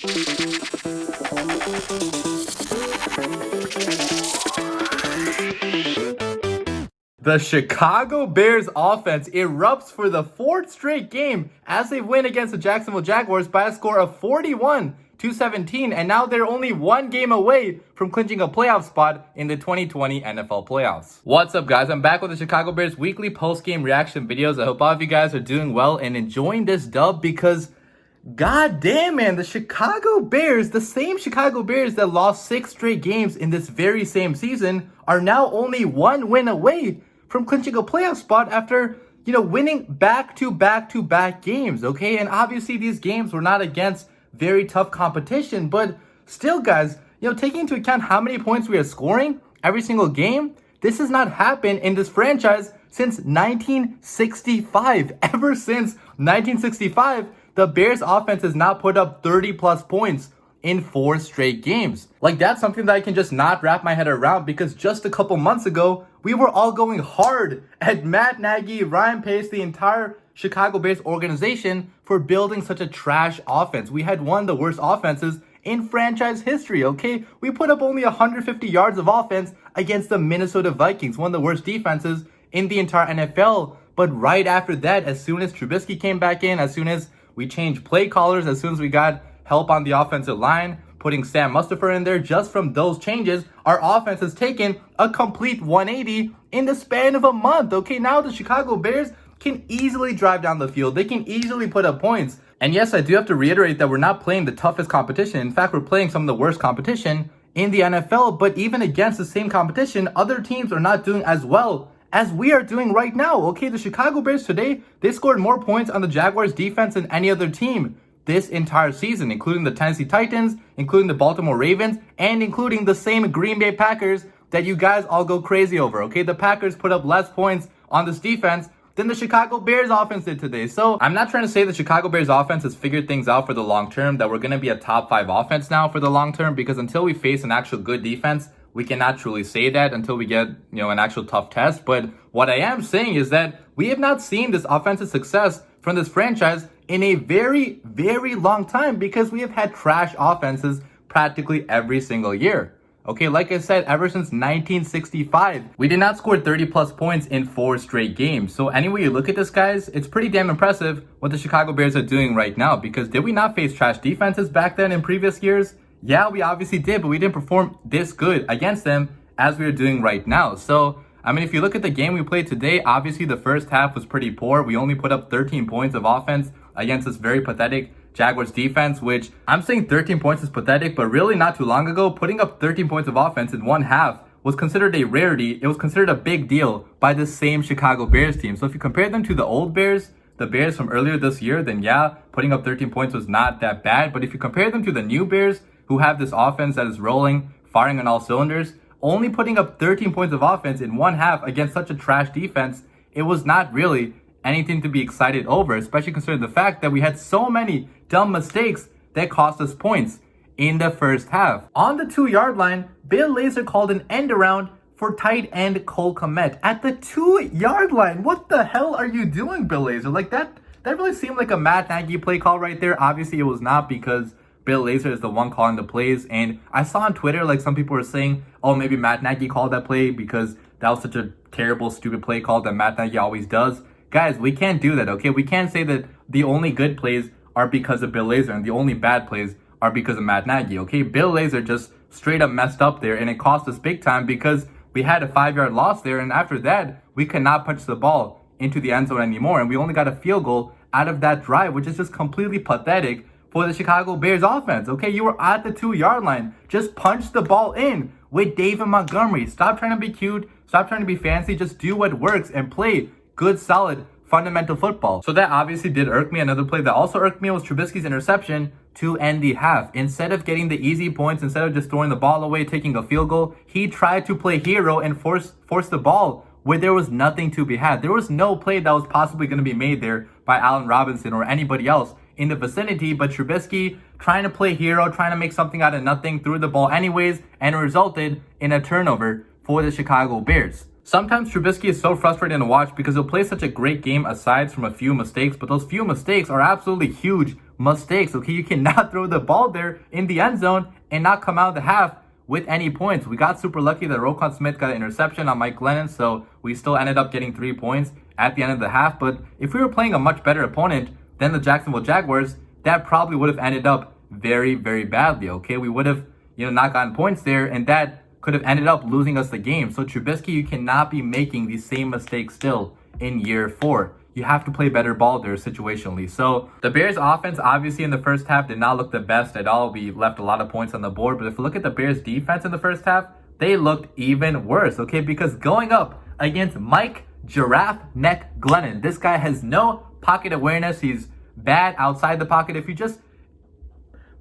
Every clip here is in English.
The Chicago Bears offense erupts for the 4th straight game as they win against the Jacksonville Jaguars by a score of 41-17, and now they're only one game away from clinching a playoff spot in the 2020 NFL playoffs. What's up, guys? I'm back with the Chicago Bears weekly post-game reaction videos. I hope all of you guys are doing well and enjoying this dub because god damn, man, the Chicago Bears, the same Chicago Bears that lost 6 straight games in this very same season, are now only one win away from clinching a playoff spot after, winning back-to-back games, okay? And obviously these games were not against very tough competition, but still, guys, taking into account how many points we are scoring every single game, this has not happened in this franchise since 1965. Ever since 1965, the Bears offense has not put up 30-plus points in 4 straight games. Like, that's something that I can just not wrap my head around because just a couple months ago, we were all going hard at Matt Nagy, Ryan Pace, the entire Chicago Bears organization for building such a trash offense. We had one of the worst offenses in franchise history, okay? We put up only 150 yards of offense against the Minnesota Vikings, one of the worst defenses in the entire NFL. But right after that, as soon as Trubisky came back in, as soon as we changed play callers, as soon as we got help on the offensive line, putting Sam Mustipher in there, just from those changes, our offense has taken a complete 180 in the span of a month. Okay, now the Chicago Bears can easily drive down the field. They can easily put up points. And yes, I do have to reiterate that we're not playing the toughest competition. In fact, we're playing some of the worst competition in the NFL. But even against the same competition, other teams are not doing as well as we are doing right now. Okay, the Chicago Bears today, they scored more points on the Jaguars defense than any other team this entire season, including the Tennessee Titans, including the Baltimore Ravens, and including the same Green Bay Packers that you guys all go crazy over, okay? The Packers put up less points on this defense than the Chicago Bears offense did today. So I'm not trying to say the Chicago Bears offense has figured things out for the long term, that we're going to be a top 5 offense now for the long term, because until we face an actual good defense, we cannot truly say that until we get, an actual tough test. But what I am saying is that we have not seen this offensive success from this franchise in a very, very long time because we have had trash offenses practically every single year. Okay, like I said, ever since 1965, we did not score 30-plus points in 4 straight games. So any way you look at this, guys, it's pretty damn impressive what the Chicago Bears are doing right now, because did we not face trash defenses back then in previous years? Yeah, we obviously did, but we didn't perform this good against them as we are doing right now. So, I mean, if you look at the game we played today, obviously the first half was pretty poor. We only put up 13 points of offense against this very pathetic Jaguars defense, which I'm saying 13 points is pathetic, but really not too long ago, putting up 13 points of offense in one half was considered a rarity. It was considered a big deal by the same Chicago Bears team. So if you compare them to the old Bears, the Bears from earlier this year, then yeah, putting up 13 points was not that bad. But if you compare them to the new Bears, who have this offense that is rolling, firing on all cylinders, only putting up 13 points of offense in one half against such a trash defense, it was not really anything to be excited over, especially considering the fact that we had so many dumb mistakes that cost us points in the first half. On the 2-yard line, Bill Lazor called an end around for tight end Cole Kmet at the 2-yard line. What the hell are you doing, Bill Lazor? Like, that really seemed like a Matt Nagy play call right there. Obviously, it was not, because Bill Lazor is the one calling the plays. And I saw on Twitter, like, some people were saying, oh, maybe Matt Nagy called that play because that was such a terrible, stupid play call that Matt Nagy always does. Guys, we can't do that, okay? We can't say that the only good plays are because of Bill Lazor and the only bad plays are because of Matt Nagy, okay? Bill Lazor just straight up messed up there, and it cost us big time because we had a 5-yard loss there, and after that, we could not punch the ball into the end zone anymore, and we only got a field goal out of that drive, which is just completely pathetic for the Chicago Bears offense, okay? You were at the 2-yard line. Just punch the ball in with David Montgomery. Stop trying to be cute. Stop trying to be fancy. Just do what works and play good, solid, fundamental football. So that obviously did irk me. Another play that also irked me was Trubisky's interception to end the half. Instead of getting the easy points, instead of just throwing the ball away, taking a field goal, he tried to play hero and force the ball where there was nothing to be had. There was no play that was possibly going to be made there by Allen Robinson or anybody else in the vicinity, but Trubisky trying to play hero, trying to make something out of nothing, threw the ball anyways, and it resulted in a turnover for the Chicago Bears. Sometimes Trubisky is so frustrating to watch because he'll play such a great game aside from a few mistakes, but those few mistakes are absolutely huge mistakes, okay? You cannot throw the ball there in the end zone and not come out of the half with any points. We got super lucky that Roquan Smith got an interception on Mike Glennon, so we still ended up getting 3 points at the end of the half. But if we were playing a much better opponent than the Jacksonville Jaguars, that probably would have ended up very, very badly, okay? We would have, not gotten points there, and that could have ended up losing us the game. So Trubisky, you cannot be making these same mistakes still in year 4. You have to play better ball there situationally. So the Bears offense, obviously in the first half, did not look the best at all. We left a lot of points on the board. But if you look at the Bears defense in the first half, they looked even worse, okay? Because going up against Mike Giraffe Neck Glennon, this guy has no pocket awareness. He's bad outside the pocket. If you just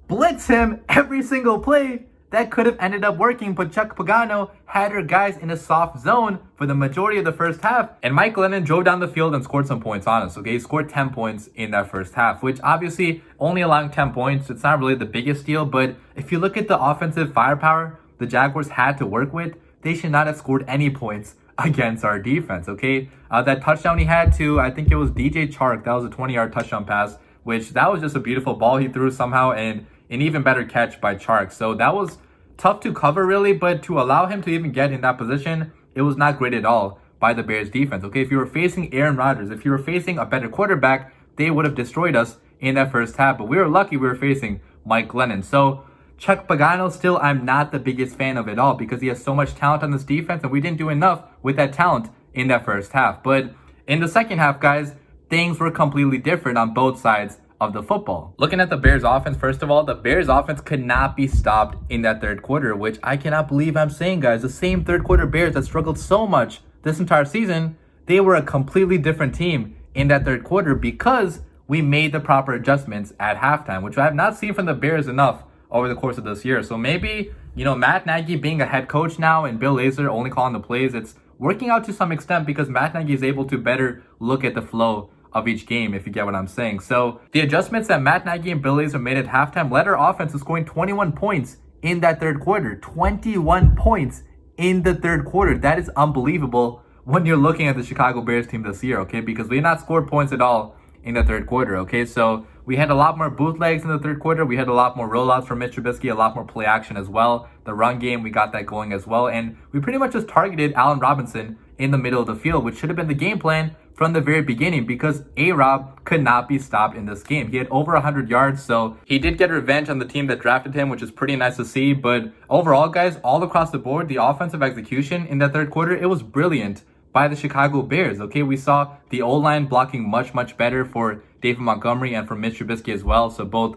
blitz him every single play, that could have ended up working, but Chuck Pagano had her guys in a soft zone for the majority of the first half. And Mike Glennon drove down the field and scored some points on us, okay? He scored 10 points in that first half, which obviously only allowing 10 points, it's not really the biggest deal. But if you look at the offensive firepower the Jaguars had to work with, they should not have scored any points against our defense, okay? That touchdown he had to, I think it was DJ Chark, that was a 20-yard touchdown pass, which that was just a beautiful ball he threw somehow, and an even better catch by Chark. So that was tough to cover really, but to allow him to even get in that position, it was not great at all by the Bears defense, okay? If you were facing Aaron Rodgers, if you were facing a better quarterback, they would have destroyed us in that first half. But we were lucky we were facing Mike Glennon. So Chuck Pagano, still, I'm not the biggest fan of it all because he has so much talent on this defense, and we didn't do enough with that talent in that first half. But in the second half, guys, things were completely different on both sides of the football. Looking at the Bears offense, first of all, the Bears offense could not be stopped in that third quarter, which I cannot believe I'm saying, guys. The same third quarter Bears that struggled so much this entire season, they were a completely different team in that third quarter because we made the proper adjustments at halftime, which I have not seen from the Bears enough over the course of this year. So maybe, Matt Nagy being a head coach now and Bill Lazor only calling the plays, it's working out to some extent because Matt Nagy is able to better look at the flow of each game, if you get what I'm saying. So the adjustments that Matt Nagy and Bill Lazor made at halftime led our offense to scoring 21 points in that third quarter. 21 points in the third quarter. That is unbelievable when you're looking at the Chicago Bears team this year, okay? Because we did not score points at all in the third quarter, okay? So we had a lot more bootlegs in the third quarter. We had a lot more rollouts from Mitch Trubisky, a lot more play action as well. The run game, we got that going as well. And we pretty much just targeted Allen Robinson in the middle of the field, which should have been the game plan from the very beginning because A-Rob could not be stopped in this game. He had over 100 yards, so he did get revenge on the team that drafted him, which is pretty nice to see. But overall, guys, all across the board, the offensive execution in that third quarter, it was brilliant by the Chicago Bears, okay? We saw the O-line blocking much, much better for David Montgomery and for Mitch Trubisky as well. So both,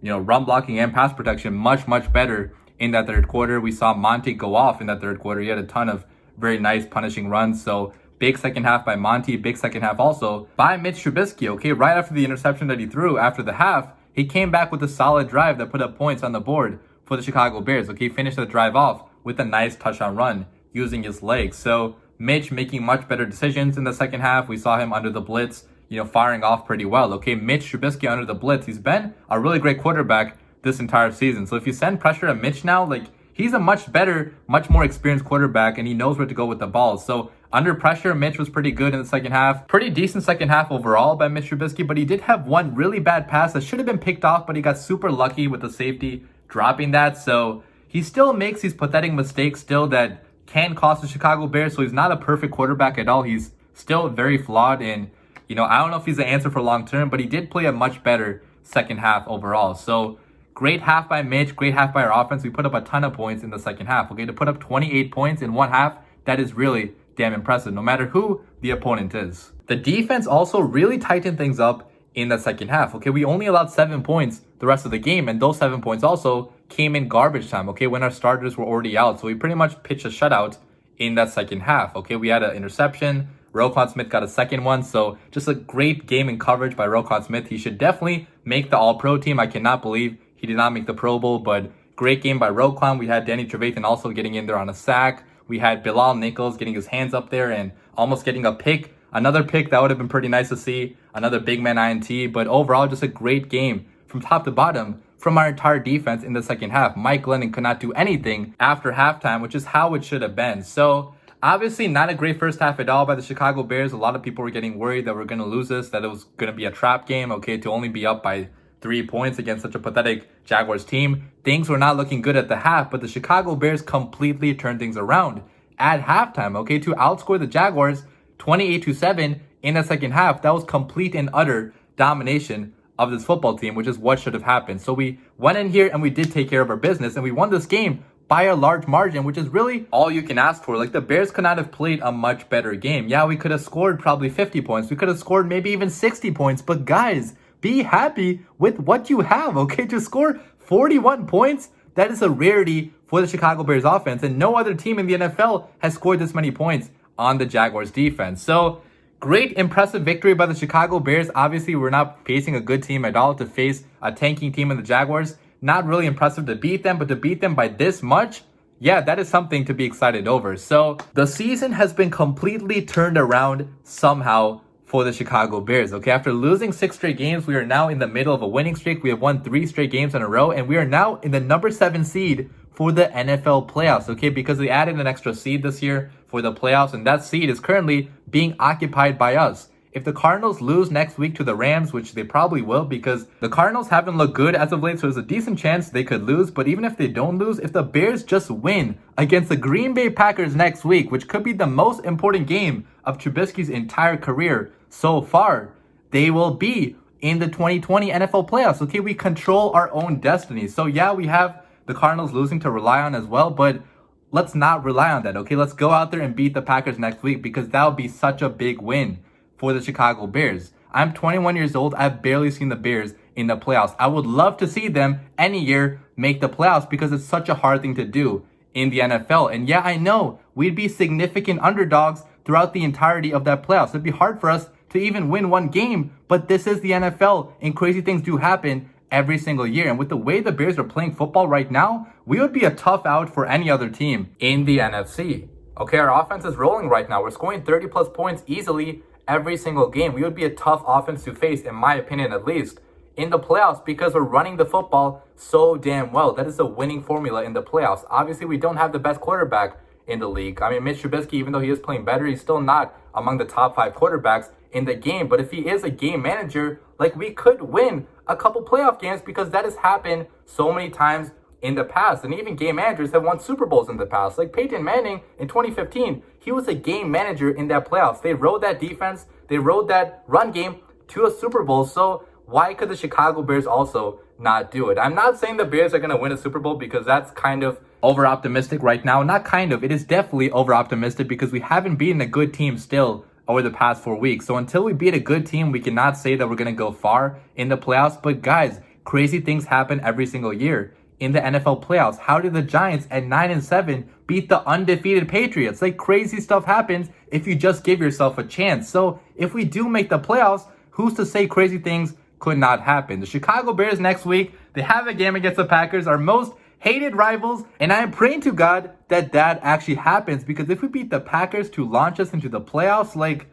run blocking and pass protection much, much better in that third quarter. We saw Monty go off in that third quarter. He had a ton of very nice punishing runs. So big second half by Monty, big second half also by Mitch Trubisky, okay? Right after the interception that he threw after the half, he came back with a solid drive that put up points on the board for the Chicago Bears, okay? He finished the drive off with a nice touchdown run using his legs. So Mitch making much better decisions in the second half. We saw him under the blitz, firing off pretty well, okay? Mitch Trubisky under the blitz, he's been a really great quarterback this entire season. So if you send pressure at Mitch now, he's a much better, much more experienced quarterback, and he knows where to go with the ball. So under pressure, Mitch was pretty good in the second half. Pretty decent second half overall by Mitch Trubisky, but he did have one really bad pass that should have been picked off, but he got super lucky with the safety dropping that. So he still makes these pathetic mistakes still that can cost the Chicago Bears. So he's not a perfect quarterback at all. He's still very flawed, and I don't know if he's the answer for long term, but he did play a much better second half overall. So great half by Mitch, great half by our offense. We put up a ton of points in the second half, okay? To put up 28 points in one half, that is really damn impressive, no matter who the opponent is. The defense also really tightened things up in the second half, okay? We only allowed 7 points the rest of the game, and those 7 points also came in garbage time, okay? When our starters were already out. So we pretty much pitched a shutout in that second half, okay? We had an interception. Roquan Smith got a second one, so just a great game in coverage by Roquan Smith. He should definitely make the All-Pro team. I cannot believe he did not make the Pro Bowl, but great game by Roquan. We had Danny Trevathan also getting in there on a sack. We had Bilal Nichols getting his hands up there and almost getting a pick. Another pick that would have been pretty nice to see. Another big man INT, but overall just a great game from top to bottom from our entire defense in the second half. Mike Glennon could not do anything after halftime, which is how it should have been. So obviously not a great first half at all by the Chicago Bears. A lot of people were getting worried that we're going to lose this, that it was going to be a trap game, okay, to only be up by 3 points against such a pathetic Jaguars team. Things were not looking good at the half, but the Chicago Bears completely turned things around at halftime, okay, to outscore the Jaguars 28-7 in the second half. That was complete and utter domination of this football team, which is what should have happened. So we went in here and we did take care of our business, and we won this game by a large margin, which is really all you can ask for. Like, the Bears could not have played a much better game. Yeah, we could have scored probably 50 points. We could have scored maybe even 60 points. But guys, be happy with what you have, okay? To score 41 points, that is a rarity for the Chicago Bears offense. And no other team in the NFL has scored this many points on the Jaguars defense. So, great, impressive victory by the Chicago Bears. Obviously, we're not facing a good team at all. To face a tanking team in the Jaguars, not really impressive to beat them, but to beat them by this much, yeah, that is something to be excited over. So the season has been completely turned around somehow for the Chicago Bears, okay? After losing 6 straight games, we are now in the middle of a winning streak. We have won 3 straight games in a row, and we are now in the number 7 seed for the NFL playoffs, okay? Because they added an extra seed this year for the playoffs, and that seed is currently being occupied by us. If the Cardinals lose next week to the Rams, which they probably will because the Cardinals haven't looked good as of late, so there's a decent chance they could lose. But even if they don't lose, if the Bears just win against the Green Bay Packers next week, which could be the most important game of Trubisky's entire career so far, they will be in the 2020 NFL playoffs. Okay, we control our own destiny. So yeah, we have the Cardinals losing to rely on as well, but let's not rely on that, okay? Let's go out there and beat the Packers next week because that would be such a big win for the Chicago Bears. I'm 21 years old. I've barely seen the Bears in the playoffs. I would love to see them any year make the playoffs because it's such a hard thing to do in the NFL. And yeah, I know we'd be significant underdogs throughout the entirety of that playoffs. It'd be hard for us to even win one game, but this is the NFL and crazy things do happen every single year. And with the way the Bears are playing football right now, we would be a tough out for any other team in the NFC. Okay, our offense is rolling right now. We're scoring 30 plus points easily every single game. We would be a tough offense to face, in my opinion at least, in the playoffs because we're running the football so damn well. That is a winning formula in the playoffs. Obviously, we don't have the best quarterback in the league. I mean, Mitch Trubisky, even though he is playing better, he's still not among the top 5 quarterbacks in the game. But if he is a game manager, like, we could win a couple playoff games because that has happened so many times in the past. And even game managers have won Super Bowls in the past. Like Peyton Manning in 2015, he was a game manager in that playoffs. They rode that defense, they rode that run game to a Super Bowl. So why could the Chicago Bears also not do it? I'm not saying the Bears are going to win a Super Bowl because that's kind of over-optimistic right now. Not kind of, it is definitely over-optimistic because we haven't beaten a good team still over the past 4 weeks. So until we beat a good team, we cannot say that we're going to go far in the playoffs. But guys, crazy things happen every single year in the NFL playoffs. How did the Giants at 9-7 beat the undefeated Patriots? Like, crazy stuff happens if you just give yourself a chance. So if we do make the playoffs, who's to say crazy things could not happen? The Chicago Bears next week, they have a game against the Packers, our most hated rivals, and I am praying to God that that actually happens, because if we beat the Packers to launch us into the playoffs, like,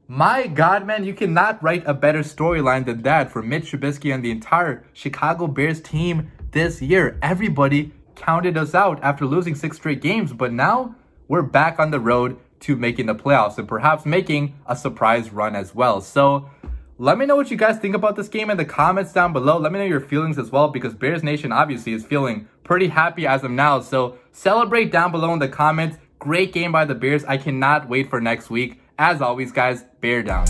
my God, man, you cannot write a better storyline than that for Mitch Trubisky and the entire Chicago Bears team this year. Everybody counted us out after losing 6 straight games, but now we're back on the road to making the playoffs and perhaps making a surprise run as well. So let me know what you guys think about this game in the comments down below. Let me know your feelings as well, because Bears Nation obviously is feeling pretty happy as of now. So celebrate down below in the comments. Great game by the Bears. I cannot wait for next week. As always, guys, bear down.